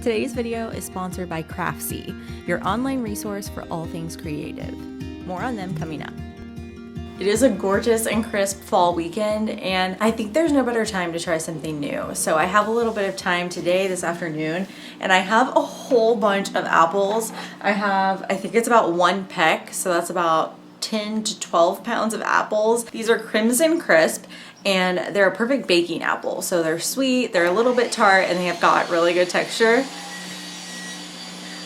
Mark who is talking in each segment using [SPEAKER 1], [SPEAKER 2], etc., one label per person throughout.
[SPEAKER 1] Today's video is sponsored by Craftsy, your online resource for all things creative. More on them coming up. It is a gorgeous and crisp fall weekend, and I think there's no better time to try something new. So I have a little bit of time today, this afternoon, and I have a whole bunch of apples. I think it's about 1 peck, so that's about 10 to 12 pounds of apples. These are Crimson Crisp, and they're a perfect baking apple. So they're sweet, they're a little bit tart, and they have got really good texture.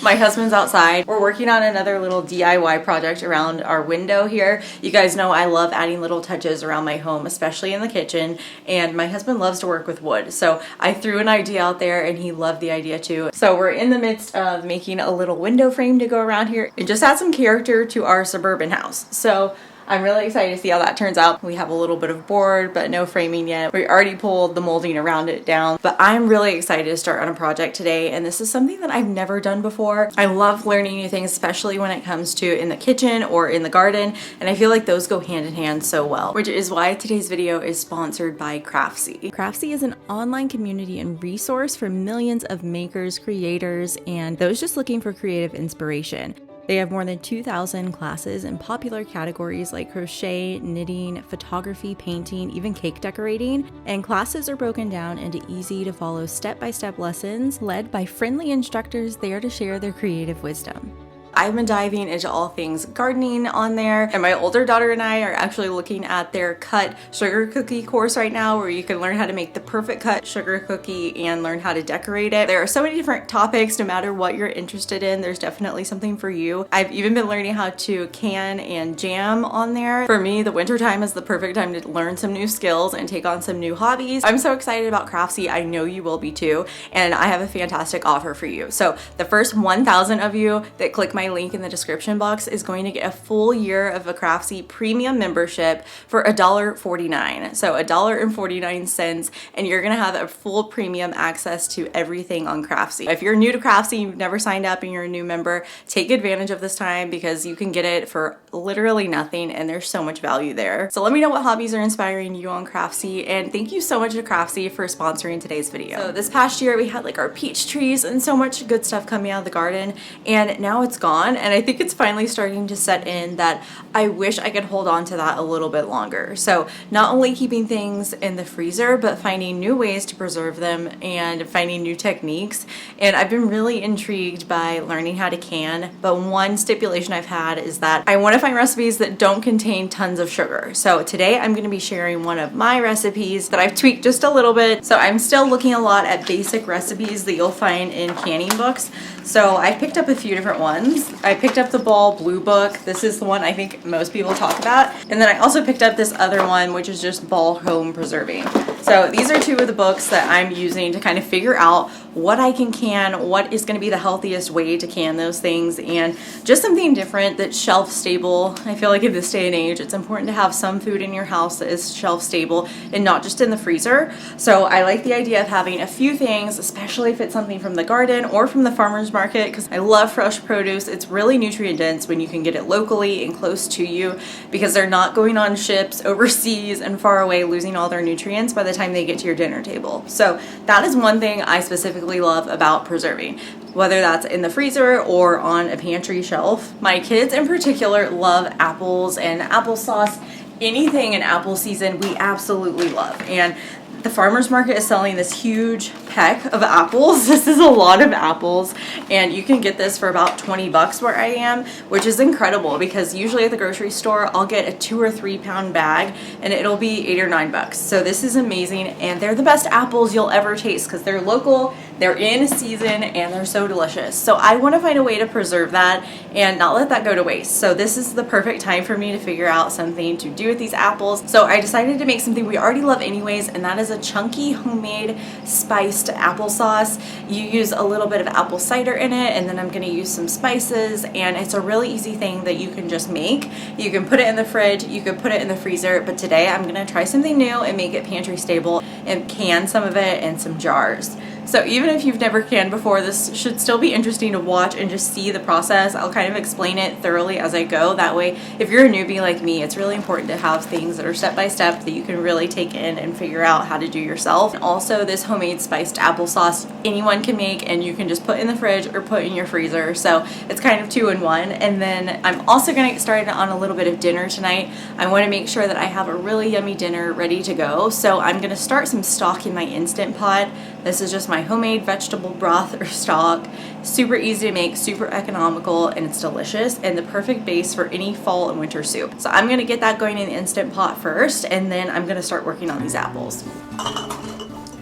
[SPEAKER 1] My husband's outside. We're working on another little DIY project around our window here. You guys know I love adding little touches around my home, especially in the kitchen, and my husband loves to work with wood. So I threw an idea out there and he loved the idea too. So we're in the midst of making a little window frame to go around here and just add some character to our suburban house. So I'm really excited to see how that turns out. We have a little bit of board, but no framing yet. We already pulled the molding around it down, but I'm really excited to start on a project today, and this is something that I've never done before. I love learning new things, especially when it comes to in the kitchen or in the garden, and I feel like those go hand in hand so well, which is why today's video is sponsored by Craftsy. Craftsy is an online community and resource for millions of makers, creators, and those just looking for creative inspiration. They have more than 2,000 classes in popular categories like crochet, knitting, photography, painting, even cake decorating, and classes are broken down into easy to follow step-by-step lessons led by friendly instructors there to share their creative wisdom. I've been diving into all things gardening on there, and my older daughter and I are actually looking at their cut sugar cookie course right now, where you can learn how to make the perfect cut sugar cookie and learn how to decorate it. There are so many different topics. No matter what you're interested in, there's definitely something for you. I've even been learning how to can and jam on there. For me, the winter time is the perfect time to learn some new skills and take on some new hobbies. I'm so excited about Craftsy. I know you will be too, and I have a fantastic offer for you. So the first 1,000 of you that click my link in the description box is going to get a full year of a Craftsy premium membership for $1.49. So $1.49, and you're gonna have a full premium access to everything on Craftsy. If you're new to Craftsy, you've never signed up and you're a new member, take advantage of this time because you can get it for literally nothing, and there's so much value there. So let me know what hobbies are inspiring you on Craftsy, and thank you so much to Craftsy for sponsoring today's video. So this past year we had like our peach trees and so much good stuff coming out of the garden, and now it's gone. And I think it's finally starting to set in that I wish I could hold on to that a little bit longer. So not only keeping things in the freezer, but finding new ways to preserve them and finding new techniques. And I've been really intrigued by learning how to can, but one stipulation I've had is that I want to find recipes that don't contain tons of sugar. So today I'm going to be sharing one of my recipes that I've tweaked just a little bit. So I'm still looking a lot at basic recipes that you'll find in canning books. So I picked up a few different ones. I picked up the Ball Blue book. This is the one I think most people talk about. And then I also picked up this other one, which is just Ball Home Preserving. So these are two of the books that I'm using to kind of figure out what I can, what is going to be the healthiest way to can those things, and just something different that's shelf stable. I feel like in this day and age, it's important to have some food in your house that is shelf stable and not just in the freezer. So I like the idea of having a few things, especially if it's something from the garden or from the farmer's market, because I love fresh produce. It's really nutrient dense when you can get it locally and close to you, because they're not going on ships overseas and far away losing all their nutrients by the time they get to your dinner table. So that is one thing I specifically love about preserving, whether that's in the freezer or on a pantry shelf. My kids in particular love apples and applesauce. Anything in apple season we absolutely love, and the farmer's market is selling this huge peck of apples. This is a lot of apples, and you can get this for about 20 bucks where I am, which is incredible because usually at the grocery store I'll get a 2 or 3 pound bag and it'll be 8 or 9 bucks. So this is amazing, and they're the best apples you'll ever taste because they're local, they're in season, and they're so delicious. So I want to find a way to preserve that and not let that go to waste. So this is the perfect time for me to figure out something to do with these apples. So I decided to make something we already love anyways, and that is a chunky homemade spiced applesauce. You use a little bit of apple cider in it, and then I'm going to use some spices, and it's a really easy thing that you can just make. You can put it in the fridge, you can put it in the freezer, but today I'm going to try something new and make it pantry stable and can some of it in some jars. So even if you've never canned before, this should still be interesting to watch and just see the process. I'll kind of explain it thoroughly as I go. That way, if you're a newbie like me, it's really important to have things that are step by step that you can really take in and figure out how to do yourself. And also, this homemade spiced applesauce anyone can make, and you can just put in the fridge or put in your freezer. So it's kind of 2-in-1. And then I'm also going to get started on a little bit of dinner tonight. I want to make sure that I have a really yummy dinner ready to go. So I'm going to start some stock in my Instant Pot. This is just my homemade vegetable broth or stock. Super easy to make, super economical, and it's delicious and the perfect base for any fall and winter soup. So I'm gonna get that going in the Instant Pot first, and then I'm gonna start working on these apples.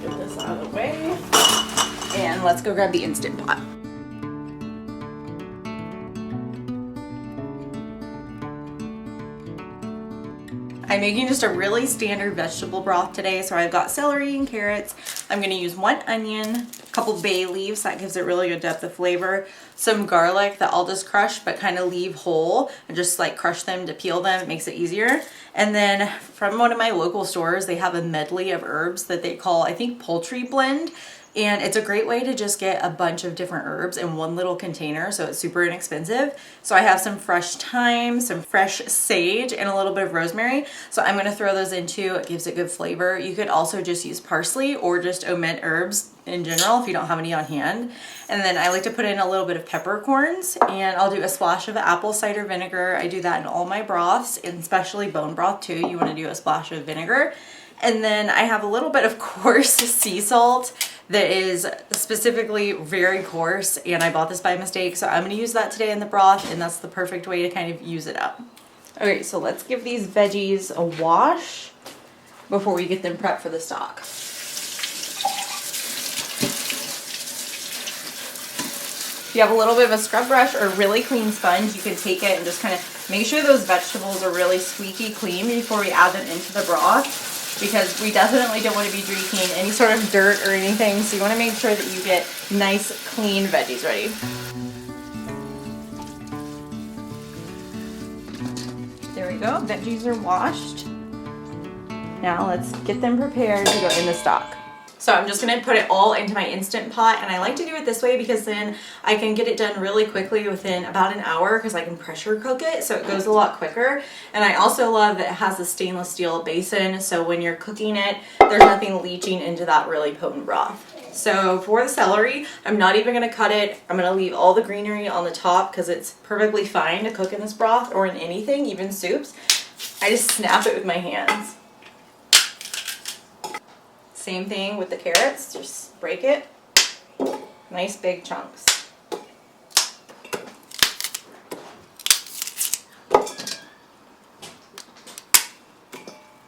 [SPEAKER 1] Get this out of the way, and let's go grab the Instant Pot. I'm making just a really standard vegetable broth today. So I've got celery and carrots. I'm gonna use 1 onion, a couple bay leaves, that gives it really good depth of flavor, some garlic that I'll just crush but kind of leave whole and just like crush them to peel them. It makes it easier. And then from one of my local stores, they have a medley of herbs that they call, I think, poultry blend. And it's a great way to just get a bunch of different herbs in one little container, so it's super inexpensive. So I have some fresh thyme, some fresh sage, and a little bit of rosemary. So I'm gonna throw those into, it gives it good flavor. You could also just use parsley or just omit herbs in general if you don't have any on hand. And then I like to put in a little bit of peppercorns, and I'll do a splash of apple cider vinegar. I do that in all my broths, and especially bone broth too. You wanna do a splash of vinegar. And then I have a little bit of coarse sea salt that is specifically very coarse, and I bought this by mistake, so I'm gonna use that today in the broth, and that's the perfect way to kind of use it up. Okay, so let's give these veggies a wash before we get them prepped for the stock. If you have a little bit of a scrub brush or really clean sponge, you can take it and just kind of make sure those vegetables are really squeaky clean before we add them into the broth, because we definitely don't want to be drinking any sort of dirt or anything. So you want to make sure that you get nice, clean veggies ready. There we go, veggies are washed. Now let's get them prepared to go in the stock. So I'm just gonna put it all into my Instant Pot, and I like to do it this way because then I can get it done really quickly within about an hour, because I can pressure cook it, so it goes a lot quicker. And I also love that it has a stainless steel basin, so when you're cooking it, there's nothing leaching into that really potent broth. So for the celery, I'm not even gonna cut it. I'm gonna leave all the greenery on the top because it's perfectly fine to cook in this broth or in anything, even soups. I just snap it with my hands. Same thing with the carrots, just break it. Nice big chunks.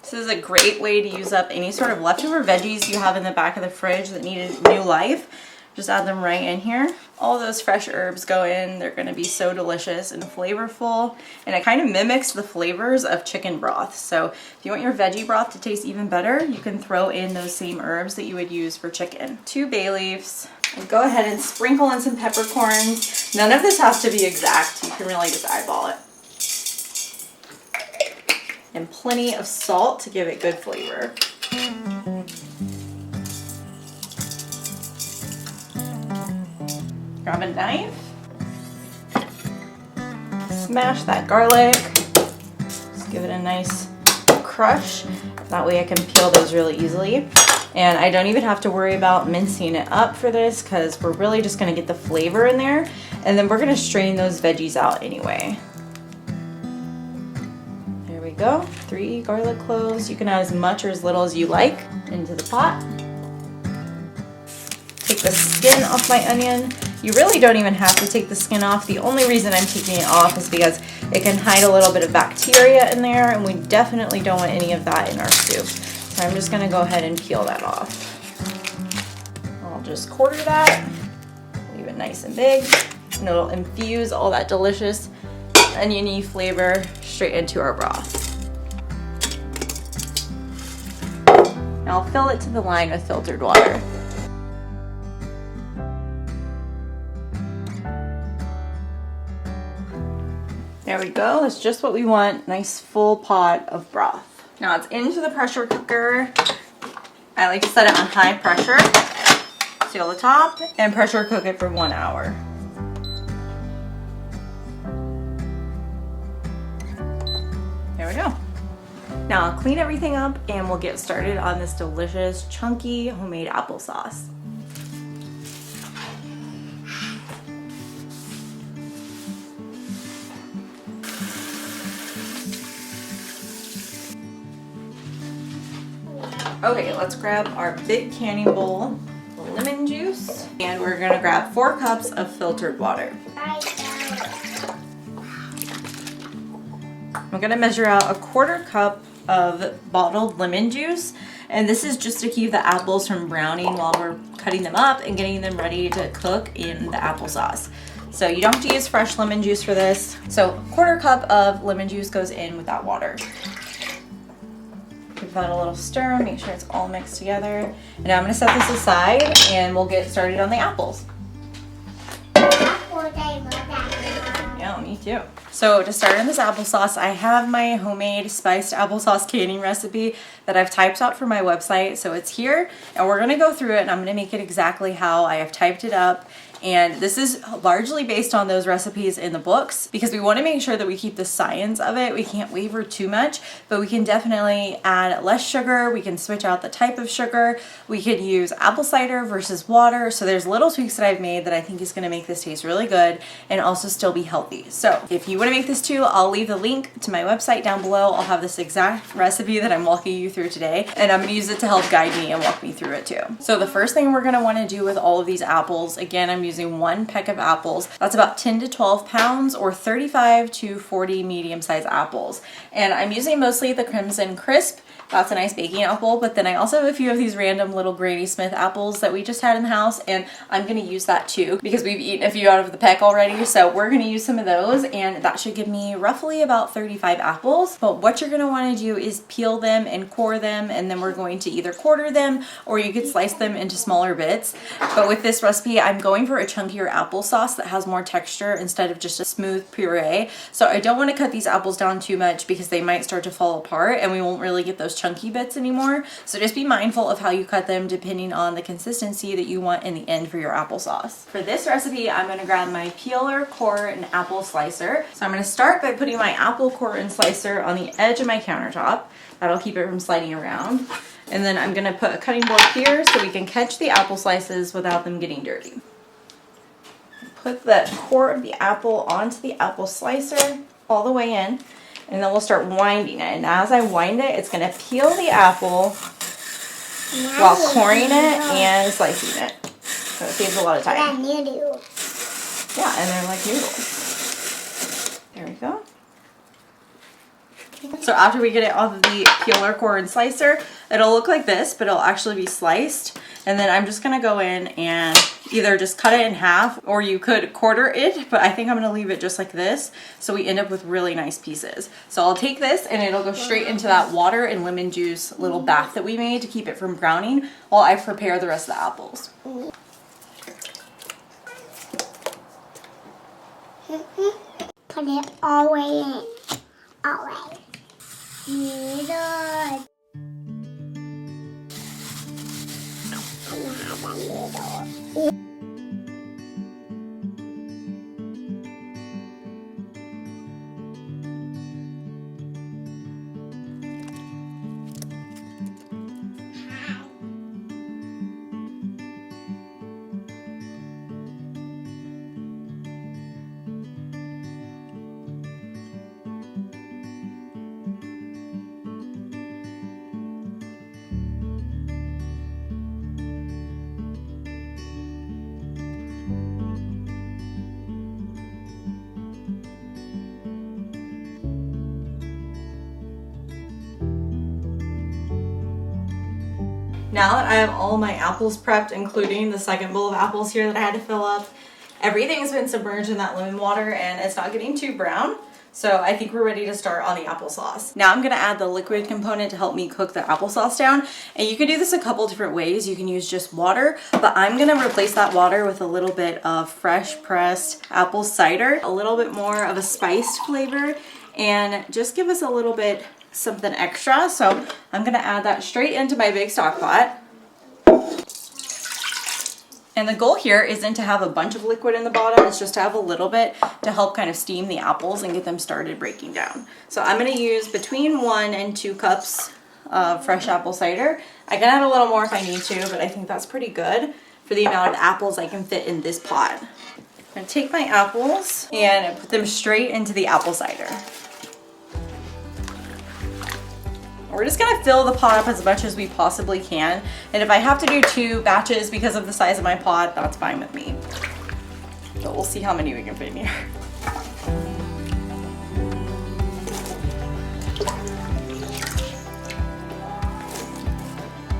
[SPEAKER 1] This is a great way to use up any sort of leftover veggies you have in the back of the fridge that need a new life. Just add them right in here. All those fresh herbs go in. They're gonna be so delicious and flavorful. And it kind of mimics the flavors of chicken broth. So if you want your veggie broth to taste even better, you can throw in those same herbs that you would use for chicken. 2 bay leaves. And go ahead and sprinkle in some peppercorns. None of this has to be exact. You can really just eyeball it. And plenty of salt to give it good flavor. Grab a knife, smash that garlic, just give it a nice crush. That way I can peel those really easily. And I don't even have to worry about mincing it up for this, because we're really just gonna get the flavor in there, and then we're gonna strain those veggies out anyway. There we go, 3 garlic cloves. You can add as much or as little as you like into the pot. Take the skin off my onion. You really don't even have to take the skin off. The only reason I'm taking it off is because it can hide a little bit of bacteria in there, and we definitely don't want any of that in our soup. So I'm just gonna go ahead and peel that off. I'll just quarter that, leave it nice and big, and it'll infuse all that delicious oniony flavor straight into our broth. Now I'll fill it to the line with filtered water. There we go, that's just what we want, nice full pot of broth. Now it's into the pressure cooker. I like to set it on high pressure seal the top, and pressure cook it for 1 hour. There we go. Now I'll clean everything up and we'll get started on this delicious, chunky, homemade applesauce. Okay, let's grab our big canning bowl of lemon juice, and we're gonna grab 4 cups of filtered water. I'm gonna measure out a 1/4 cup of bottled lemon juice, and this is just to keep the apples from browning while we're cutting them up and getting them ready to cook in the applesauce. So you don't have to use fresh lemon juice for this. So 1/4 cup of lemon juice goes in with that water. Give that a little stir, make sure it's all mixed together. And now I'm gonna set this aside and we'll get started on the apples. Yeah, me too. So to start in this applesauce, I have my homemade spiced applesauce canning recipe that I've typed out for my website. So it's here, and we're gonna go through it and I'm gonna make it exactly how I have typed it up. And this is largely based on those recipes in the books because we want to make sure that we keep the science of it. We can't waver too much, but we can definitely add less sugar. We can switch out the type of sugar. We could use apple cider versus water. So there's little tweaks that I've made that I think is going to make this taste really good and also still be healthy. So if you want to make this too, I'll leave the link to my website down below. I'll have this exact recipe that I'm walking you through today, and I'm going to use it to help guide me and walk me through it too. So the first thing we're going to want to do with all of these apples, again, I'm using 1 peck of apples. That's about 10 to 12 pounds or 35 to 40 medium-sized apples. And I'm using mostly the Crimson Crisp. That's a nice baking apple, but then I also have a few of these random little Granny Smith apples that we just had in the house, and I'm gonna use that too because we've eaten a few out of the peck already, so we're gonna use some of those, and that should give me roughly about 35 apples. But what you're gonna wanna do is peel them and core them, and then we're going to either quarter them or you could slice them into smaller bits. But with this recipe, I'm going for a chunkier applesauce that has more texture instead of just a smooth puree. So I don't wanna cut these apples down too much because they might start to fall apart and we won't really get those chunky bits anymore. So just be mindful of how you cut them depending on the consistency that you want in the end for your applesauce. For this recipe, I'm gonna grab my peeler, core, and apple slicer. So I'm gonna start by putting my apple core and slicer on the edge of my countertop. That'll keep it from sliding around. And then I'm gonna put a cutting board here so we can catch the apple slices without them getting dirty. Put the core of the apple onto the apple slicer all the way in. And then we'll start winding it. And as I wind it, it's going to peel the apple while coring it and slicing it. So it saves a lot of time. Yeah, and they're like noodles. There we go. So after we get it off of the peeler, core, and slicer, it'll look like this, but it'll actually be sliced. And then I'm just gonna go in and either just cut it in half, or you could quarter it, but I think I'm gonna leave it just like this so we end up with really nice pieces. So I'll take this and it'll go straight into that water and lemon juice little bath that we made to keep it from browning while I prepare the rest of the apples.
[SPEAKER 2] Put it all the way in. All the way. Noodles.
[SPEAKER 1] Now that I have all my apples prepped, including the second bowl of apples here that I had to fill up, everything's been submerged in that lemon water and it's not getting too brown. So I think we're ready to start on the applesauce. Now I'm gonna add the liquid component to help me cook the applesauce down. And you can do this a couple different ways. You can use just water, but I'm gonna replace that water with a little bit of fresh pressed apple cider, a little bit more of a spiced flavor, and just give us a little bit something extra. So I'm gonna add that straight into my big stock pot. And the goal here isn't to have a bunch of liquid in the bottom, it's just to have a little bit to help kind of steam the apples and get them started breaking down. So I'm gonna use between 1 and 2 cups of fresh apple cider. I can add a little more if I need to, but I think that's pretty good for the amount of apples I can fit in this pot. I'm gonna take my apples and put them straight into the apple cider. We're just gonna fill the pot up as much as we possibly can. And if I have to do 2 batches because of the size of my pot, that's fine with me. But we'll see how many we can fit in here.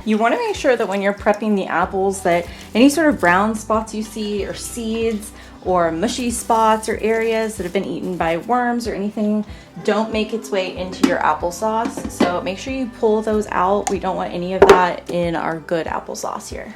[SPEAKER 1] You wanna make sure that when you're prepping the apples that any sort of brown spots you see or seeds or mushy spots or areas that have been eaten by worms or anything don't make its way into your applesauce. So make sure you pull those out. We don't want any of that in our good applesauce here.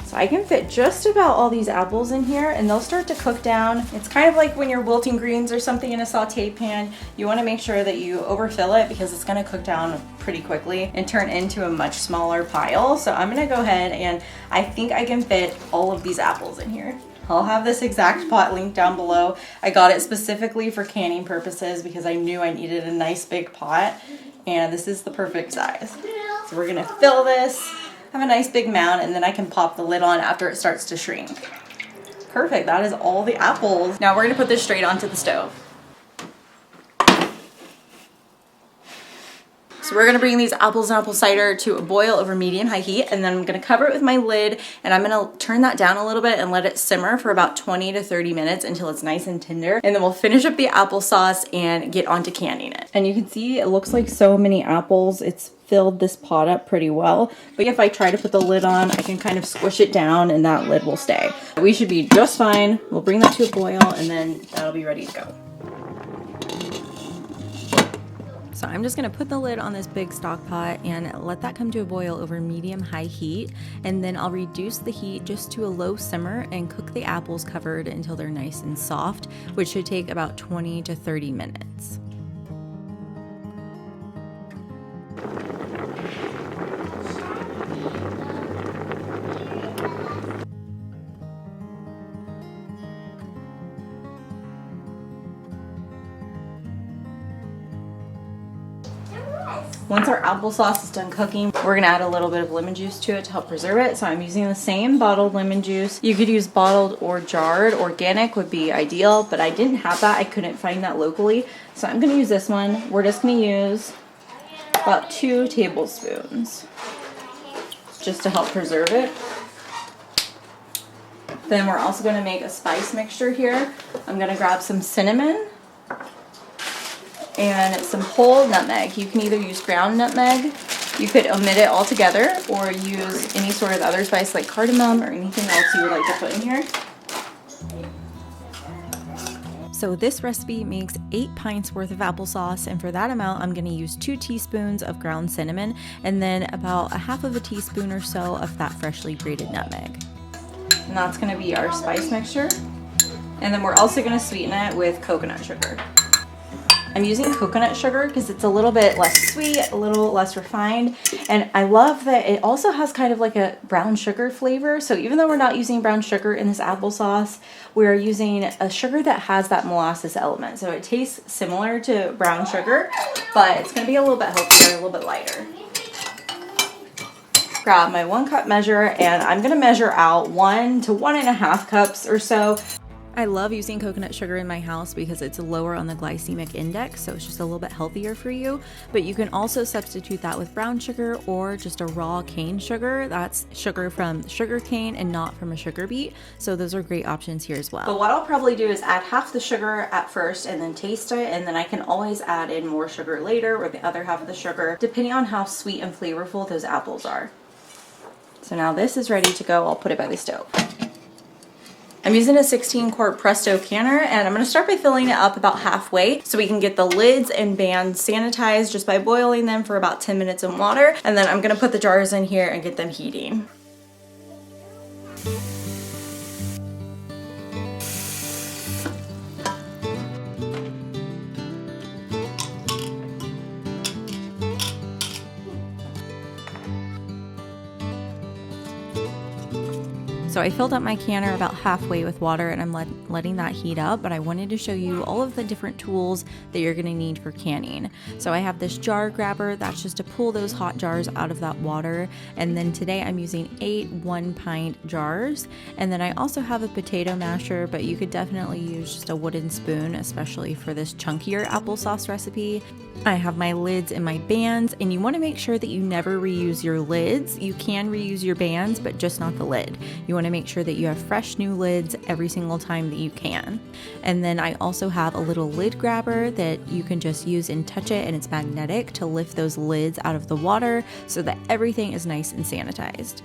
[SPEAKER 1] So I can fit just about all these apples in here and they'll start to cook down. It's kind of like when you're wilting greens or something in a saute pan. You want to make sure that you overfill it because it's going to cook down pretty quickly and turn into a much smaller pile. So I'm going to go ahead and I think I can fit all of these apples in here. I'll have this exact pot linked down below. I got it specifically for canning purposes because I knew I needed a nice big pot and this is the perfect size. So we're going to fill this. Have a nice big mound and then I can pop the lid on after it starts to shrink. Perfect, that is all the apples. Now we're gonna put this straight onto the stove. So we're gonna bring these apples and apple cider to a boil over medium-high heat and then I'm gonna cover it with my lid and I'm gonna turn that down a little bit and let it simmer for about 20 to 30 minutes until it's nice and tender. And then we'll finish up the applesauce and get onto canning it. And you can see it looks like so many apples. It's filled this pot up pretty well. But if I try to put the lid on, I can kind of squish it down and that lid will stay. We should be just fine. We'll bring that to a boil and then that'll be ready to go. So I'm just gonna put the lid on this big stock pot and let that come to a boil over medium-high heat. And then I'll reduce the heat just to a low simmer and cook the apples covered until they're nice and soft, which should take about 20 to 30 minutes. Once our applesauce is done cooking, we're gonna add a little bit of lemon juice to it to help preserve it. So I'm using the same bottled lemon juice. You could use bottled or jarred. Organic would be ideal, but I didn't have that. I couldn't find that locally. So I'm gonna use this one. We're just gonna use about 2 tablespoons just to help preserve it. Then we're also gonna make a spice mixture here. I'm gonna grab some cinnamon and some whole nutmeg. You can either use ground nutmeg, you could omit it altogether, or use any sort of other spice like cardamom or anything else you would like to put in here. So this recipe makes 8 pints worth of applesauce, and for that amount I'm gonna use 2 teaspoons of ground cinnamon and then about a half of a teaspoon or so of that freshly grated nutmeg. And that's gonna be our spice mixture. And then we're also gonna sweeten it with coconut sugar. I'm using coconut sugar because it's a little bit less sweet, a little less refined, and I love that it also has kind of like a brown sugar flavor. So even though we're not using brown sugar in this applesauce, we're using a sugar that has that molasses element. So it tastes similar to brown sugar, but it's gonna be a little bit healthier, a little bit lighter. Grab my 1 cup measure and I'm gonna measure out 1 to 1.5 cups or so. I love using coconut sugar in my house because it's lower on the glycemic index, so it's just a little bit healthier for you. But you can also substitute that with brown sugar or just a raw cane sugar. That's sugar from sugar cane and not from a sugar beet. So those are great options here as well. But what I'll probably do is add half the sugar at first and then taste it, and then I can always add in more sugar later or the other half of the sugar, depending on how sweet and flavorful those apples are. So now this is ready to go. I'll put it by the stove. I'm using a 16-quart Presto canner, and I'm going to start by filling it up about halfway so we can get the lids and bands sanitized just by boiling them for about 10 minutes in water. And then I'm going to put the jars in here and get them heating. So I filled up my canner about halfway with water and I'm letting that heat up, but I wanted to show you all of the different tools that you're gonna need for canning. So I have this jar grabber, that's just to pull those hot jars out of that water. And then today I'm using 8 1-pint jars. And then I also have a potato masher, but you could definitely use just a wooden spoon, especially for this chunkier applesauce recipe. I have my lids and my bands, and you want to make sure that you never reuse your lids. You can reuse your bands, but just not the lid. You want to make sure that you have fresh new lids every single time that you can. And then I also have a little lid grabber that you can just use and touch it, and it's magnetic to lift those lids out of the water so that everything is nice and sanitized.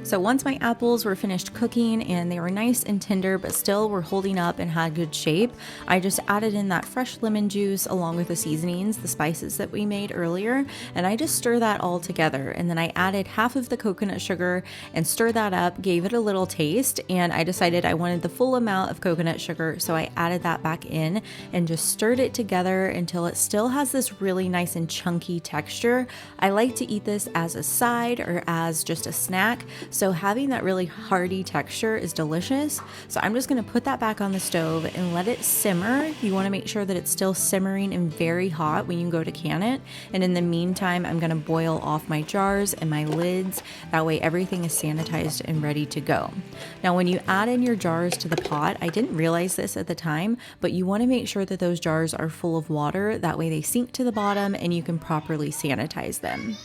[SPEAKER 1] So once my apples were finished cooking and they were nice and tender but still were holding up and had good shape, I just added in that fresh lemon juice along with the seasonings, the spices that we made earlier, and I just stir that all together. And then I added half of the coconut sugar and stirred that up, gave it a little taste, and I decided I wanted the full amount of coconut sugar, so I added that back in and just stirred it together until it still has this really nice and chunky texture. I like to eat this as a side or as just a snack. So having that really hearty texture is delicious. So I'm just going to put that back on the stove and let it simmer. You want to make sure that it's still simmering and very hot when you go to can it. And in the meantime, I'm going to boil off my jars and my lids. That way everything is sanitized and ready to go. Now, when you add in your jars to the pot, I didn't realize this at the time, but you want to make sure that those jars are full of water. That way they sink to the bottom and you can properly sanitize them.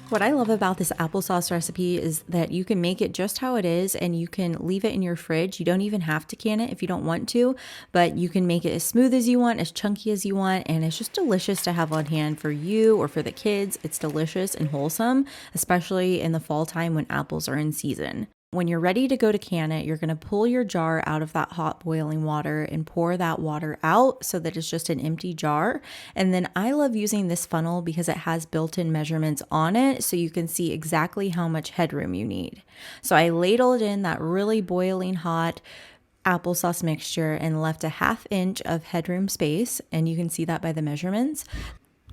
[SPEAKER 1] What I love about this applesauce recipe is that you can make it just how it is and you can leave it in your fridge. You don't even have to can it if you don't want to, but you can make it as smooth as you want, as chunky as you want, and it's just delicious to have on hand for you or for the kids. It's delicious and wholesome, especially in the fall time when apples are in season. When you're ready to go to can it, you're going to pull your jar out of that hot boiling water and pour that water out so that it's just an empty jar. And then I love using this funnel because it has built-in measurements on it so you can see exactly how much headroom you need. So I ladled in that really boiling hot applesauce mixture and left a 1/2 inch of headroom space, and you can see that by the measurements.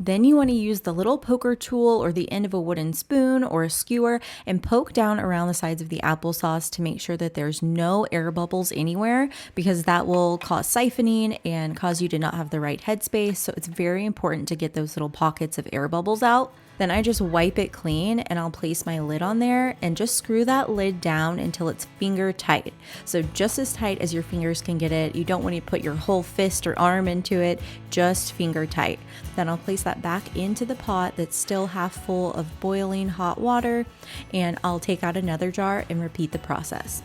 [SPEAKER 1] Then you want to use the little poker tool or the end of a wooden spoon or a skewer and poke down around the sides of the applesauce to make sure that there's no air bubbles anywhere, because that will cause siphoning and cause you to not have the right headspace. So it's very important to get those little pockets of air bubbles out. Then I just wipe it clean and I'll place my lid on there and just screw that lid down until it's finger tight. So just as tight as your fingers can get it. You don't want to put your whole fist or arm into it, just finger tight. Then I'll place that back into the pot that's still half full of boiling hot water, and I'll take out another jar and repeat the process.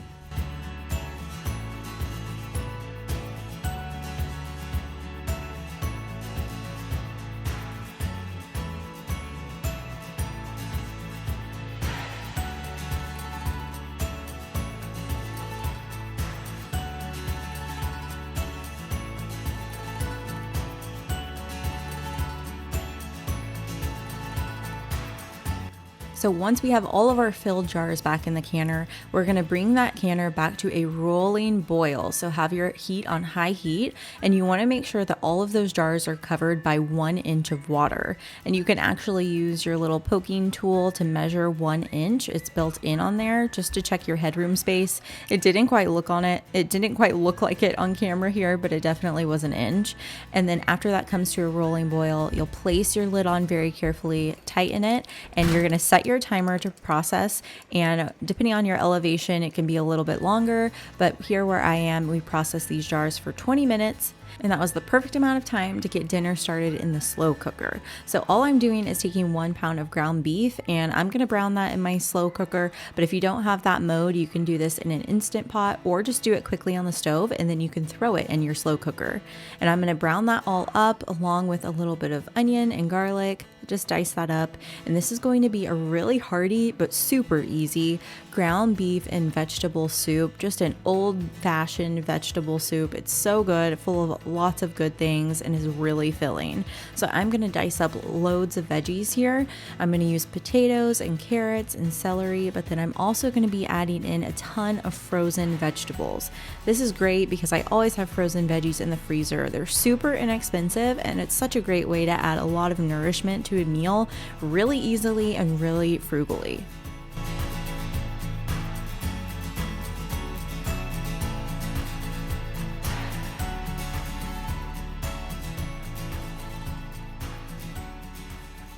[SPEAKER 1] So once we have all of our filled jars back in the canner, we're going to bring that canner back to a rolling boil. So have your heat on high heat, and you want to make sure that all of those jars are covered by 1 inch of water. And you can actually use your little poking tool to measure 1 inch. It's built in on there just to check your headroom space. It didn't quite look like it on camera here, but it definitely was 1 inch. And then after that comes to a rolling boil, you'll place your lid on very carefully, tighten it, and you're going to set your timer to process, and depending on your elevation it can be a little bit longer, but here where I am, we process these jars for 20 minutes. And that was the perfect amount of time to get dinner started in the slow cooker. So all I'm doing is taking 1 pound of ground beef, and I'm going to brown that in my slow cooker. But if you don't have that mode, you can do this in an instant pot or just do it quickly on the stove, and then you can throw it in your slow cooker. And I'm going to brown that all up along with a little bit of onion and garlic. Just dice that up, and this is going to be a really hearty but super easy ground beef and vegetable soup, just an old-fashioned vegetable soup. It's so good, full of lots of good things, and is really filling. So I'm going to dice up loads of veggies here. I'm going to use potatoes and carrots and celery, but then I'm also going to be adding in a ton of frozen vegetables. This is great because I always have frozen veggies in the freezer. They're super inexpensive, and it's such a great way to add a lot of nourishment to a meal really easily and really frugally.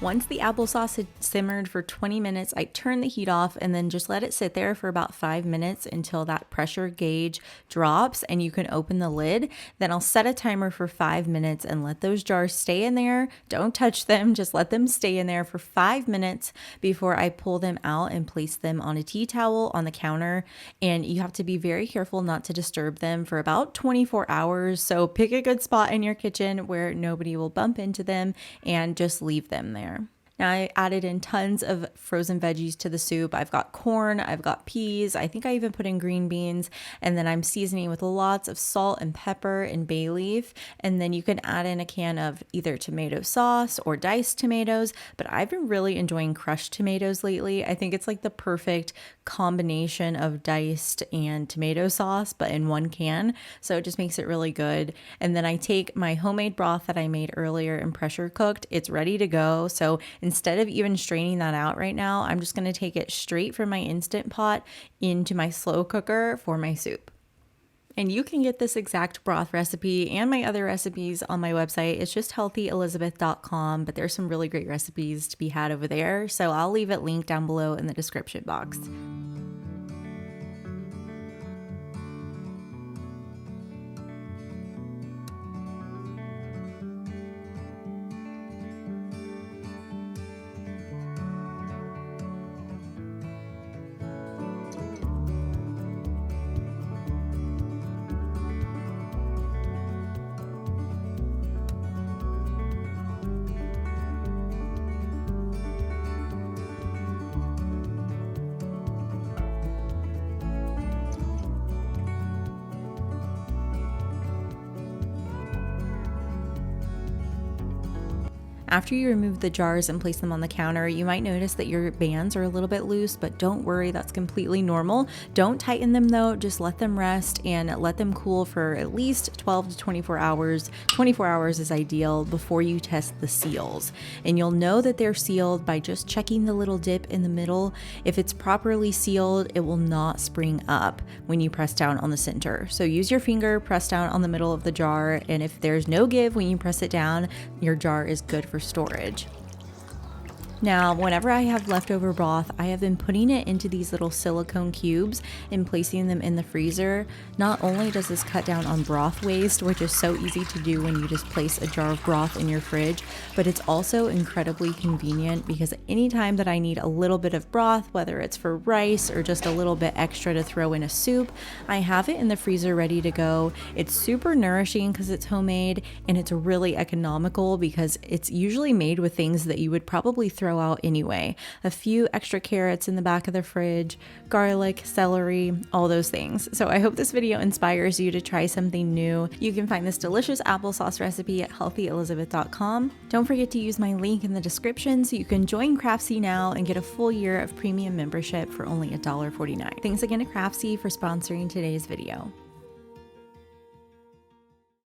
[SPEAKER 1] Once the applesauce had simmered for 20 minutes, I turned the heat off and then just let it sit there for about 5 minutes until that pressure gauge drops and you can open the lid. Then I'll set a timer for 5 minutes and let those jars stay in there. Don't touch them, just let them stay in there for 5 minutes before I pull them out and place them on a tea towel on the counter. And you have to be very careful not to disturb them for about 24 hours. So pick a good spot in your kitchen where nobody will bump into them and just leave them there. Now I added in tons of frozen veggies to the soup. I've got corn, I've got peas, I think I even put in green beans, and then I'm seasoning with lots of salt and pepper and bay leaf. And then you can add in a can of either tomato sauce or diced tomatoes, but I've been really enjoying crushed tomatoes lately. I think it's like the perfect combination of diced and tomato sauce, but in one can. So it just makes it really good. And then I take my homemade broth that I made earlier and pressure cooked. It's ready to go. So instead of even straining that out right now, I'm just going to take it straight from my Instant Pot into my slow cooker for my soup. And you can get this exact broth recipe and my other recipes on my website. It's just healthyelizabeth.com, but there's some really great recipes to be had over there. So I'll leave it linked down below in the description box. After you remove the jars and place them on the counter, you might notice that your bands are a little bit loose, but don't worry, that's completely normal. Don't tighten them though, just let them rest and let them cool for at least 12 to 24 hours. 24 hours is ideal before you test the seals. And you'll know that they're sealed by just checking the little dip in the middle. If it's properly sealed, it will not spring up when you press down on the center. So use your finger, press down on the middle of the jar, and if there's no give when you press it down, your jar is good for storage. Now, whenever I have leftover broth, I have been putting it into these little silicone cubes and placing them in the freezer. Not only does this cut down on broth waste, which is so easy to do when you just place a jar of broth in your fridge, but it's also incredibly convenient because anytime that I need a little bit of broth, whether it's for rice or just a little bit extra to throw in a soup, I have it in the freezer ready to go. It's super nourishing because it's homemade, and it's really economical because it's usually made with things that you would probably throw out anyway. A few extra carrots in the back of the fridge, garlic, celery, all those things. So I hope this video inspires you to try something new. You can find this delicious applesauce recipe at healthyelizabeth.com. Don't forget to use my link in the description so you can join Craftsy now and get a full year of premium membership for only $1.49. Thanks again to Craftsy for sponsoring today's video.